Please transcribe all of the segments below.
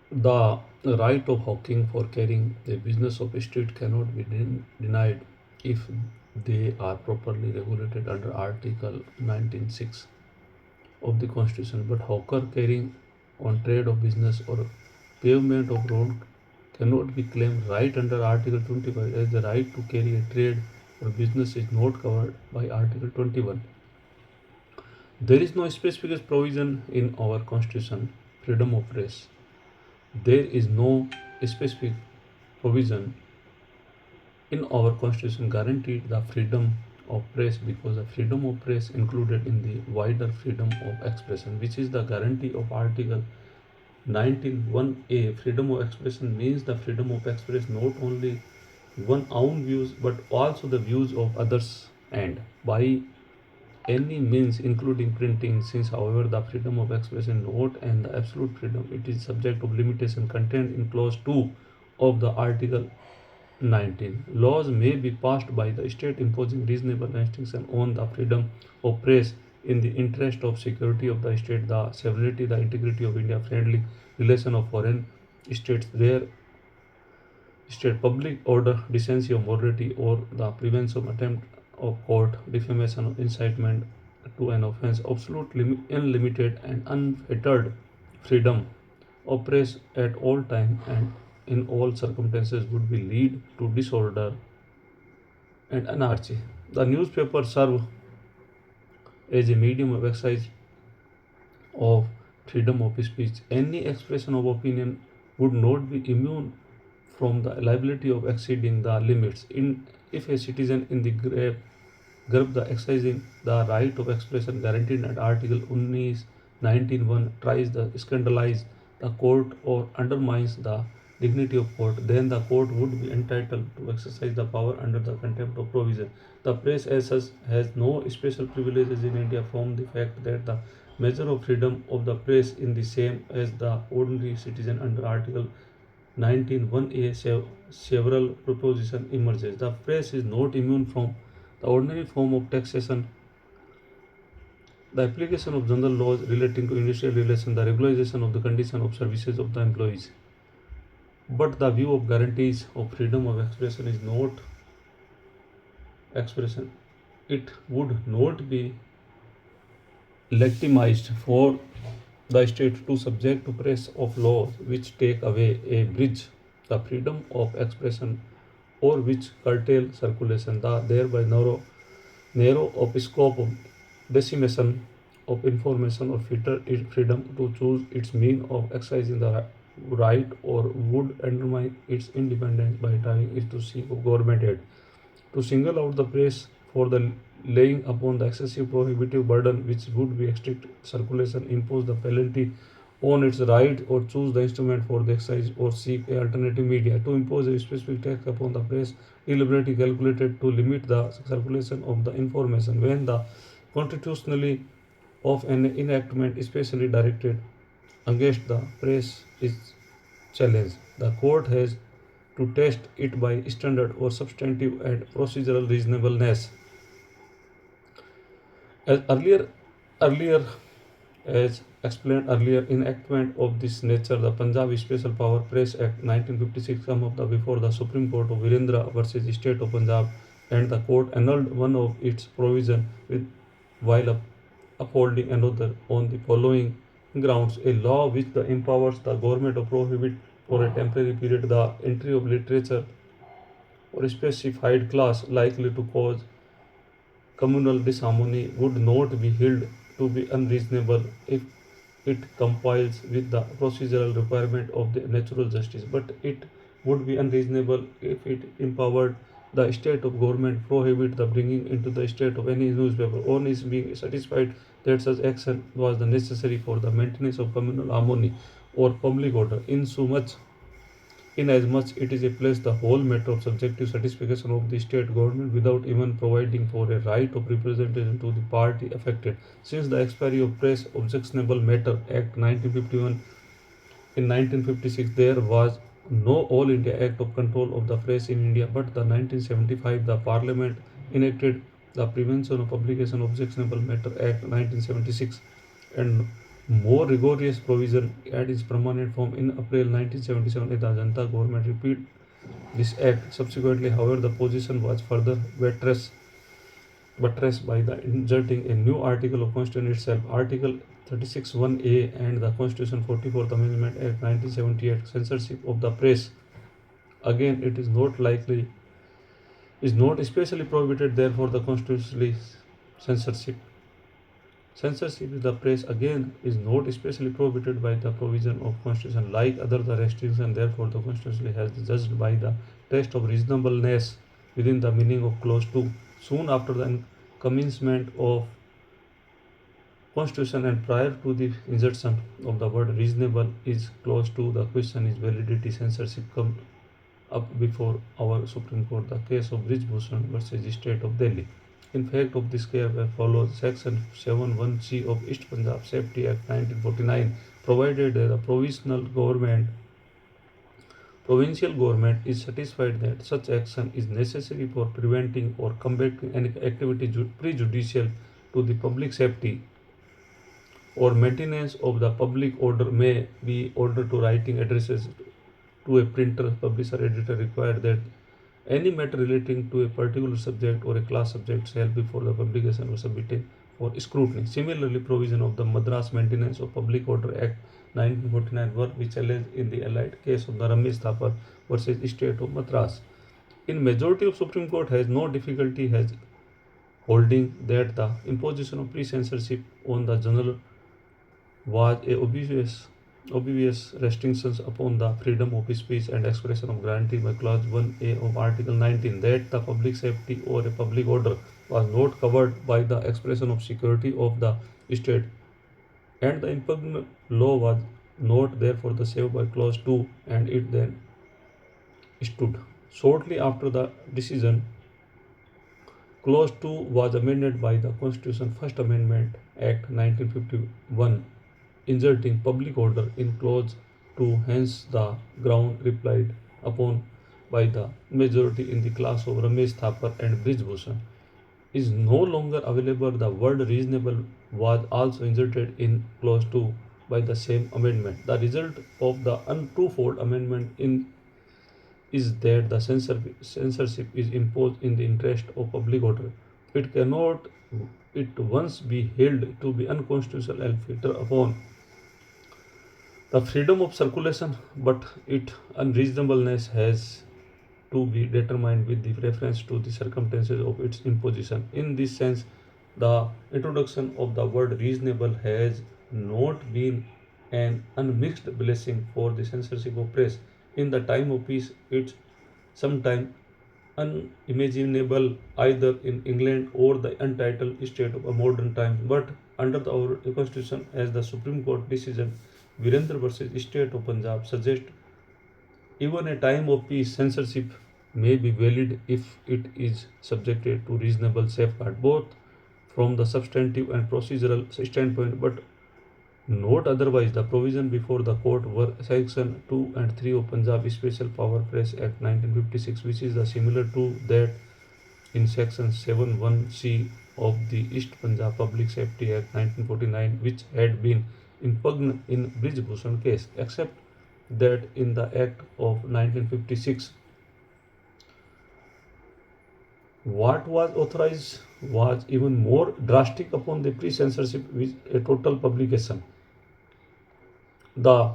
The right of hawking for carrying the business of a state cannot be denied if they are properly regulated under Article 19(6) of the Constitution. But hawker carrying on trade of business or pavement of road cannot be claimed right under Article 25, as the right to carry a trade or business is not covered by Article 21. There is no specific provision in our Constitution freedom of press. There is no specific provision in our Constitution guaranteed the freedom of press, because the freedom of press included in the wider freedom of expression, which is the guarantee of Article 19(1)(a). Freedom of expression means the freedom of express not only one's own views but also the views of others, and by any means including printing. Since however the freedom of expression is not and the absolute freedom, it is subject of limitation contained in clause 2 of the Article 19. Laws may be passed by the state imposing reasonable restriction on the freedom of press in the interest of security of the state, the sovereignty, the integrity of India, friendly relation of foreign states, their state public order, decency of morality, or the prevention of attempt of court, defamation or incitement to an offence. Absolute, unlimited, and unfettered freedom of press at all time and in all circumstances would be lead to disorder and anarchy. The newspaper serve as a medium of exercise of freedom of speech. Any expression of opinion would not be immune from the liability of exceeding the limits. If a citizen in the grab the exercising the right of expression guaranteed at Article 19(1) tries to scandalize the court or undermines the dignity of court, then the court would be entitled to exercise the power under the contempt of provision. The press as such has no special privileges in India from the fact that the measure of freedom of the press is the same as the ordinary citizen under Article 19(1)(a). Several proposition emerges. The press is not immune from the ordinary form of taxation, the application of general laws relating to industrial relations, the regularization of the condition of services of the employees. But the view of guarantees of freedom of expression is not expression. It would not be legitimized for the state to subject to press of laws which take away a bridge the freedom of expression or which curtail circulation, the thereby narrow of scope of decimation of information or filter its freedom to choose its mean of exercising the right, or would undermine its independence by driving it to seek government aid. To single out the press for the laying upon the excessive prohibitive burden which would be restrict circulation, impose the penalty on its right, or choose the instrument for the exercise or seek a alternative media, to impose a specific tax upon the press deliberately calculated to limit the circulation of the information when the constitutionally of an enactment especially directed against the press is challenged. The court has to test it by standard or substantive and procedural reasonableness. As earlier as explained earlier, enactment of this nature, the Punjab Special Power Press Act 1956 come up before the Supreme Court of Virendra versus State of Punjab, and the court annulled one of its provision with while upholding another on the following grounds: a law which empowers the government to prohibit for a temporary period the entry of literature or a specified class likely to cause communal disharmony would not be held to be unreasonable if it complies with the procedural requirement of the natural justice, but it would be unreasonable if it empowered the state of government prohibit the bringing into the state of any newspaper on is being satisfied that such action was the necessary for the maintenance of communal harmony or public order, inasmuch it is a place the whole matter of subjective satisfaction of the state government without even providing for a right of representation to the party affected. Since the expiry of Press Objectionable Matter Act 1951 in 1956, there was no All India Act of Control of the Press in India, but the 1975 the Parliament enacted the Prevention of Publication Objectionable Matter Act 1976, and more rigorous provision at its permanent form in April 1977. The Janata government repealed this act. Subsequently, however, the position was further buttressed by the inserting a new article of Constitution itself, Article 36(1)(a) and the Constitution 44th Amendment Act 1978, censorship of the press. Again, it is not especially prohibited, therefore the constitutionally censorship. Censorship of the press again is not especially prohibited by the provision of Constitution like other the restriction, therefore the constitutionally has judged by the test of reasonableness within the meaning of clause 2. Soon after the commencement of Constitution and prior to the insertion of the word reasonable is clause 2, the question is validity. Censorship come up before our Supreme Court, the case of Brijbhushan versus State of Delhi. In fact, of this case follows Section 71C of East Punjab Safety Act 1949, provided that the provincial government is satisfied that such action is necessary for preventing or combating any activity prejudicial to the public safety or maintenance of the public order may be ordered to writing addresses to a printer, publisher, editor required that any matter relating to a particular subject or a class subject shall before the publication was submitted for scrutiny. Similarly, provision of the Madras Maintenance of Public Order Act 1949 were which alleged in the allied case of the Ramesh Thapar versus State of Madras. In majority of Supreme Court has no difficulty has holding that the imposition of pre-censorship on the journal was a obvious restrictions upon the freedom of speech and expression of guaranteed by clause 1A of Article 19 that the public safety or a public order was not covered by the expression of security of the state and the impugned law was not therefore the saved by clause 2 and it then stood. Shortly after the decision, clause 2 was amended by the Constitution First Amendment Act 1951 inserting public order in clause 2, hence the ground replied upon by the majority in the class of Ramesh Thapar and Brijbhushan is no longer available. The word reasonable was also inserted in clause 2 by the same amendment. The result of the twofold amendment is that the censorship is imposed in the interest of public order. It cannot at once be held to be unconstitutional and filter upon the freedom of circulation, but its unreasonableness has to be determined with the reference to the circumstances of its imposition. In this sense, the introduction of the word reasonable has not been an unmixed blessing for the censorship of press. In the time of peace, it's sometimes unimaginable either in England or the untitled state of a modern time. But under our constitution, as the Supreme Court decision Virendra versus State of Punjab suggests, even a time of peace censorship may be valid if it is subjected to reasonable safeguard, both from the substantive and procedural standpoint, but not otherwise. The provision before the court were Section 2 and 3 of Punjab Special Power Press Act 1956, which is the similar to that in Section 71C of the East Punjab Public Safety Act 1949, which had been impugned in Brijbhushan case, except that in the Act of 1956, what was authorized was even more drastic upon the pre-censorship with a total publication. The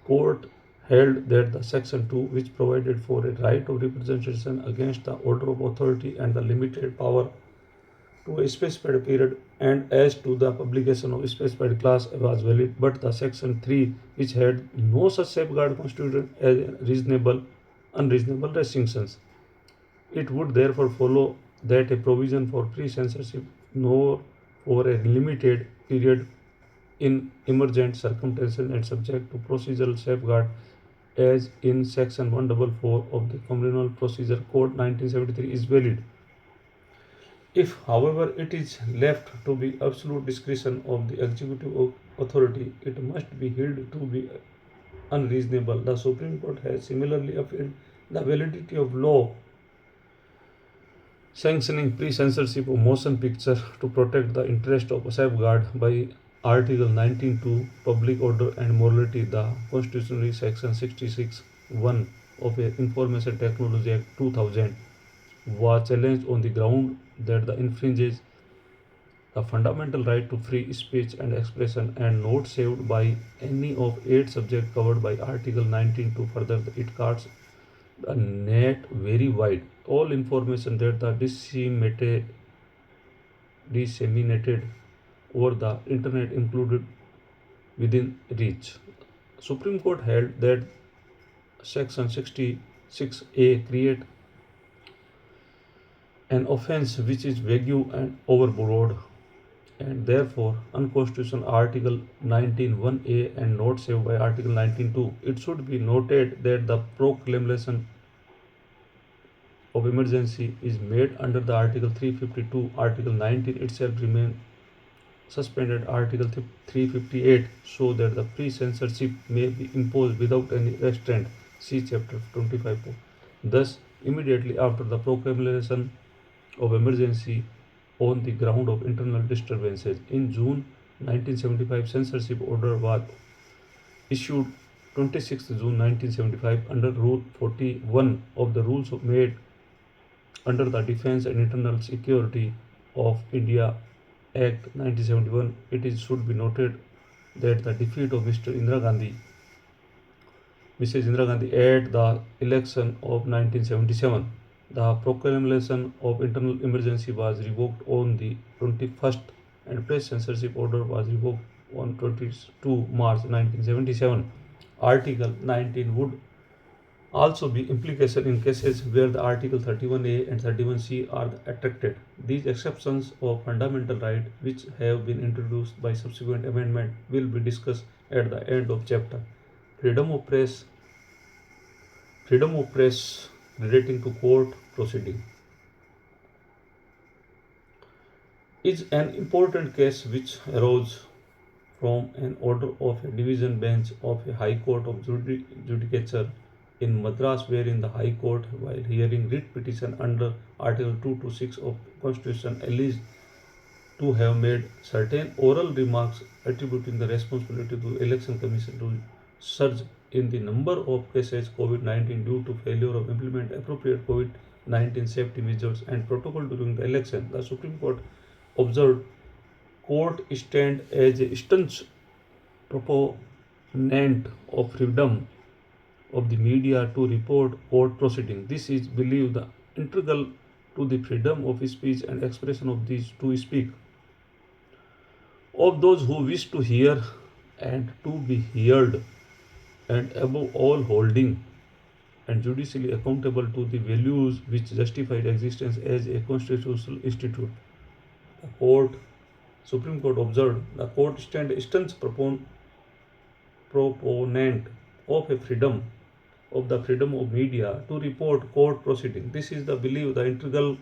court held that the Section 2, which provided for a right of representation against the order of authority and the limited power to a specified period and as to the publication of a specified class was valid, but the Section 3, which had no such safeguard, constituted as unreasonable restrictions. It would therefore follow that a provision for pre-censorship nor for a limited period in emergent circumstances and subject to procedural safeguard as in Section 144 of the Criminal Procedure Code 1973 is valid. If, however, it is left to the absolute discretion of the executive authority, it must be held to be unreasonable. The Supreme Court has similarly upheld the validity of law sanctioning pre-censorship of motion picture to protect the interest of safeguard by Article 19.2 Public Order and Morality. The Constitutionally Section 66(1) of the Information Technology Act 2000 was challenged on the ground that the infringes the fundamental right to free speech and expression and not saved by any of eight subjects covered by Article 19.2. Further, it casts the net very wide. All information that the disseminated over the internet included within reach. Supreme Court held that Section 66A create an offence which is vague and overbroad and therefore unconstitutional. Article 19(1)(a) and not saved by Article 19(2). It should be noted that the proclamation of emergency is made under the Article 352. Article 19 itself remains suspended. Article 358 so that the free censorship may be imposed without any restraint. See Chapter 25. Thus, immediately after the proclamation of emergency on the ground of internal disturbances, in June 1975, censorship order was issued 26 June 1975 under Rule 41 of the Rules made under the Defence and Internal Security of India Act 1971. Should be noted that the defeat of Mrs. Indira Gandhi at the election of 1977, the proclamation of internal emergency was revoked on the 21st and press censorship order was revoked on 22 March 1977. Article 19 would also be implication in cases where the Article 31A and 31C are attracted. These exceptions of fundamental right, which have been introduced by subsequent amendment, will be discussed at the end of chapter. Freedom of press, freedom of press relating to court proceeding is an important case which arose from an order of a division bench of a High Court of Judicature in Madras, wherein the High Court, while hearing writ petition under Article 226 of Constitution, alleged to have made certain oral remarks attributing the responsibility to Election Commission to surge in the number of cases COVID-19 due to failure of implement appropriate COVID-19 safety measures and protocol during the election. The Supreme Court observed court stand as a staunch proponent of freedom of the media to report court proceedings. This is believed integral to the freedom of speech and expression of these to speak of those who wish to hear and to be heard, and above all holding and judicially accountable to the values which justified existence as a constitutional institute. The court, Supreme Court observed, the court stand a staunch proponent of a freedom of the freedom of media to report court proceedings. This is the belief the integral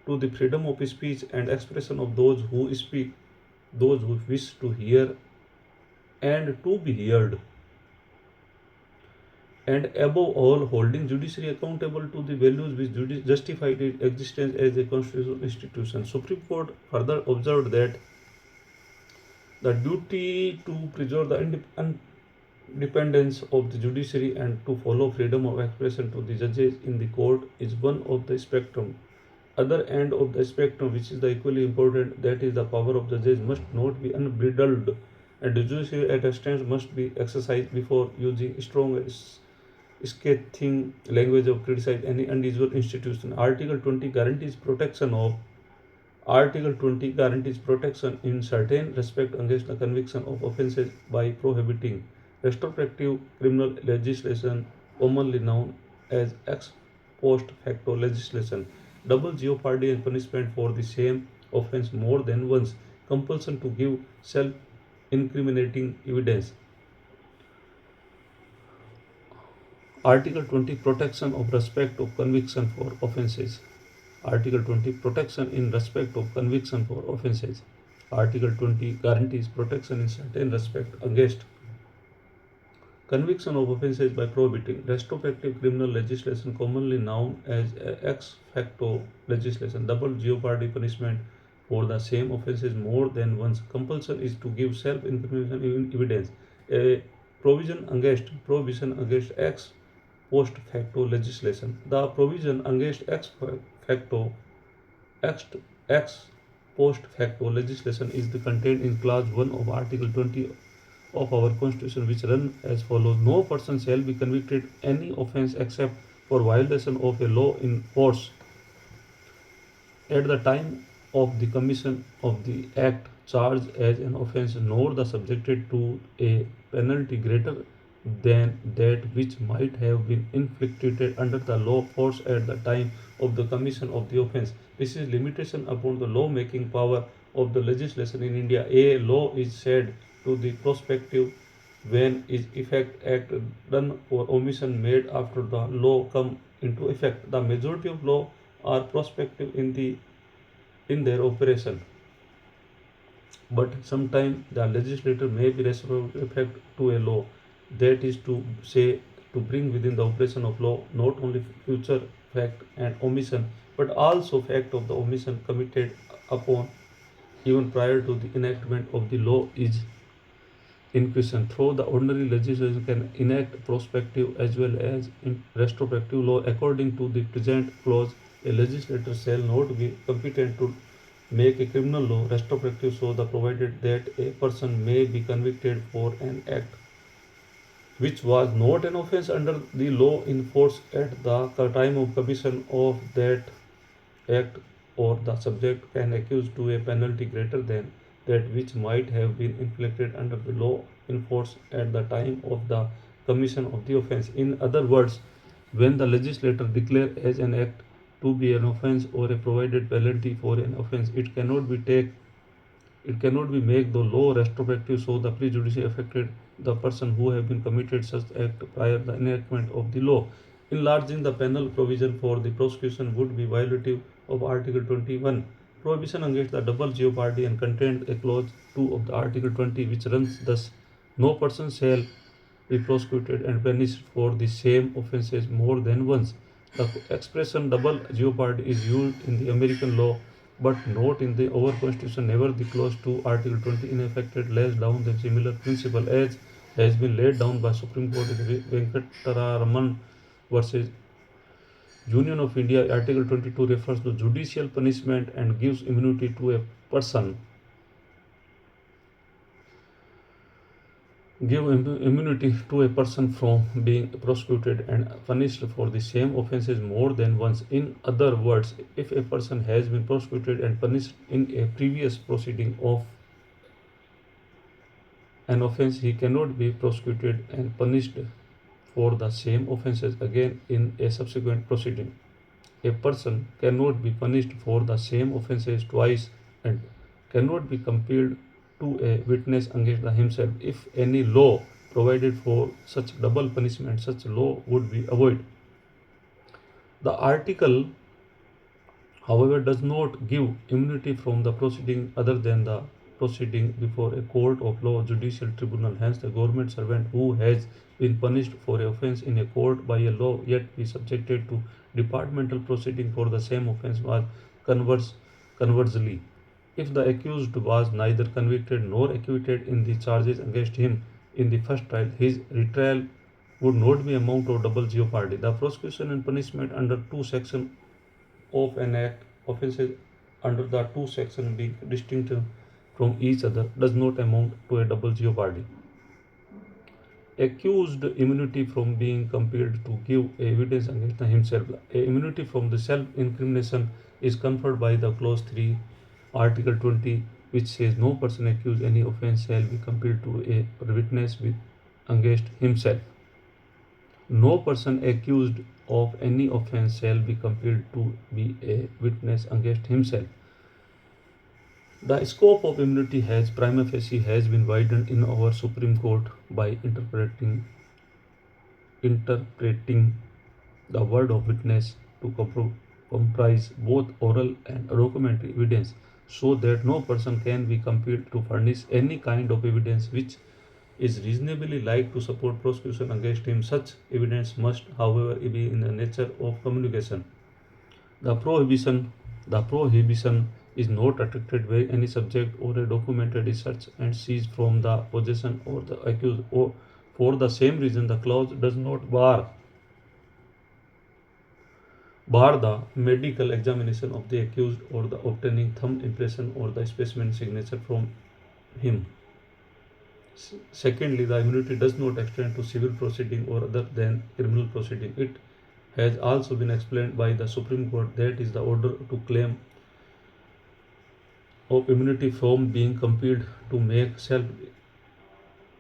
to the freedom of speech and expression of those who speak, those who wish to hear and to be heard, and above all holding judiciary accountable to the values which justified its existence as a constitutional institution. Supreme Court further observed that the duty to preserve the independence of the judiciary and to follow freedom of expression to the judges in the court is one of the spectrum. Other end of the spectrum, which is the equally important, that is the power of judges must not be unbridled, and the judiciary at a stance must be exercised before using strong scathing language of criticize any individual institution. Article 20 guarantees protection in certain respect against the conviction of offences by prohibiting retrospective criminal legislation, commonly known as ex post facto legislation, double jeopardy and punishment for the same offence more than once, compulsion to give self-incriminating evidence. Article 20 protection of respect of conviction for offences. Article 20 protection in respect of conviction for offences. Article 20 guarantees protection in certain respect against conviction of offences by prohibiting retrospective criminal legislation, commonly known as ex facto legislation, double jeopardy punishment for the same offences more than once. Compulsion is to give self-incrimination evidence. A prohibition against ex post facto legislation. The provision against facto ex, ex post facto legislation is contained in clause 1 of Article 20 of our Constitution, which run as follows: no person shall be convicted any offence except for violation of a law in force at the time of the commission of the act charged as an offence, nor the subjected to a penalty greater than that which might have been inflicted under the law force at the time of the commission of the offence. This is limitation upon the law making power of the legislation in India. A law is said to the prospective when is effect act done for omission made after the law come into effect. The majority of law are prospective in their operation, but sometimes the legislator may be retrospective effect to a law. That is to say, to bring within the operation of law not only future fact and omission, but also fact of the omission committed upon even prior to the enactment of the law is in question. Through the ordinary legislation can enact prospective as well as retrospective law. According to the present clause, a legislator shall not be competent to make a criminal law retrospective, so the provided that a person may be convicted for an act which was not an offence under the law in force at the time of commission of that act, or the subject can accuse to a penalty greater than that which might have been inflicted under the law in force at the time of the commission of the offence. In other words, when the legislator declare as an act to be an offence or a provided penalty for an offence, it cannot be make the law retrospective, so the prejudicially affected the person who have been committed such act prior the enactment of the law. Enlarging the penal provision for the prosecution would be violative of Article 21. Prohibition against the double jeopardy and contained a clause 2 of the Article 20, which runs thus: no person shall be prosecuted and punished for the same offences more than once. The expression double jeopardy is used in the American law but not in the our constitution. Never the clause 2 Article 20 in effect lays down the similar principle as has been laid down by Supreme Court in Venkataraman versus Union of India. Article 22 refers to judicial punishment and gives immunity to a person. Immunity to a person from being prosecuted and punished for the same offences more than once. In other words, if a person has been prosecuted and punished in a previous proceeding of an offence, he cannot be prosecuted and punished for the same offences again in a subsequent proceeding. A person cannot be punished for the same offences twice and cannot be compelled to a witness against himself. If any law provided for such double punishment, such law would be avoided. The article, however, does not give immunity from the proceeding other than the proceeding before a court of law, judicial tribunal. Hence, the government servant who has been punished for an offence in a court by a law yet be subjected to departmental proceeding for the same offence was conversely. If the accused was neither convicted nor acquitted in the charges against him in the first trial, his retrial would not be amount of double jeopardy. The prosecution and punishment under two sections of an act, offences under the two sections being distinct from each other, does not amount to a double jeopardy. Accused immunity from being compelled to give evidence against himself. Immunity from the self-incrimination is conferred by the clause 3, Article 20, which says no person accused any offence shall be compelled to a witness with against himself. No person accused of any offence shall be compelled to be a witness against himself. The scope of immunity has prima facie has been widened in our Supreme Court by interpreting the word of witness to comprise both oral and documentary evidence, so that no person can be compelled to furnish any kind of evidence which is reasonably like to support prosecution against him. Such evidence must, however, be in the nature of communication. The prohibition is not attracted by any subject or a documented research and seized from the possession or the accused, or for the same reason the clause does not bar the medical examination of the accused or the obtaining thumb impression or the specimen signature from him. Secondly, the immunity does not extend to civil proceeding or other than criminal proceeding. It has also been explained by the Supreme Court that is the order to claim of immunity from being compelled to make self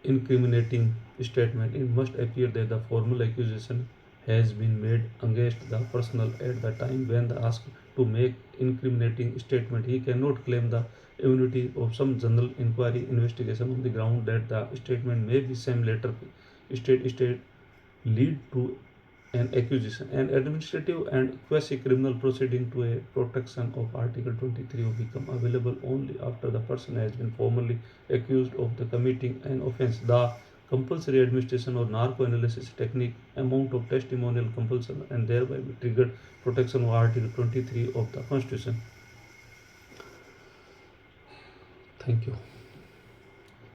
incriminating statement. It must appear that the formal accusation has been made against the personal at the time when the asked to make incriminating statement. He cannot claim the immunity of some general inquiry investigation on the ground that the statement may be some later state lead to an accusation. An administrative and quasi-criminal proceeding to a protection of Article 23 will become available only after the person has been formally accused of the committing an offence. The compulsory administration or narco-analysis technique amount of testimonial compulsion and thereby be triggered protection of Article 23 of the Constitution. Thank you.